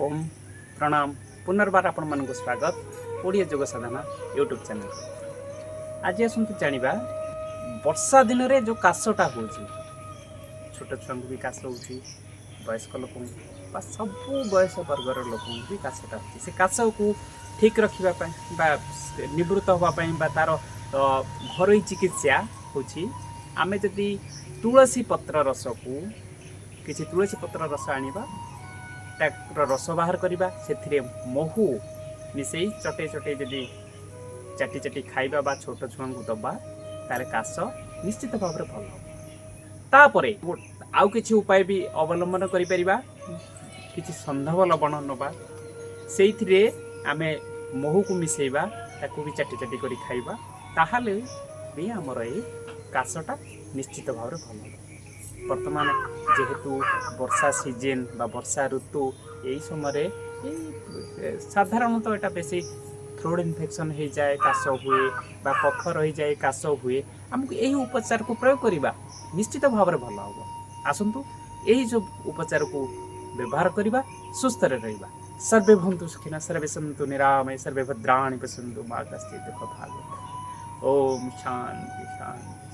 ओम प्रणाम पुनर्बार आपण मानक स्वागत ओडिया योग साधना यूट्यूब चैनल। आज आसतु जाना वर्षा दिन में जो काशटा हो छोट छुआ भी काश हो वयस्क लोक सब बयस वर्गर लोक भी काशटा हो से काश को ठीक रखापी निवृत्त हाँपाई तार घर चिकित्सा हूँ आमे जदि तुलसी पत्र रस को किसी तुलसी पत्र रस आनिबा रस बाहर करवा से महू मिसई चटे चटे जदि चाटी चाटी खाइबा बा छोट छुआ को दबा तार काश निश्चित भाव में भल तापर आउ किछि उपाय भी अवलंबन करिपरिबा किछि संधव लवण नबा से आमे महू को मिसेबा ताकू भी चाटी चाटी करी खाइबा ताहाले भी हमर ए काशटा निश्चित भाव में भल वर्तमान जेहेतु वर्षा सीजन बा वर्षा ऋतु यही समय साधारणतः यहाँ बेसी थ्रोट इन्फेक्शन हो जाए काश हुए बा कफ रही जाए काश हुए आमको यही उपचार को प्रयोग करवा निश्चित भाव में भल हम आसतु यही जो उपचार को व्यवहार करवा सुस्थ रहा सर्वे भवन्तु सुखिनः सर्वे सन्तु निरामय सर्वे भद्राणि पश्यन्तु मा कश्चित् दुःखभाग्। ओम शांति शांति।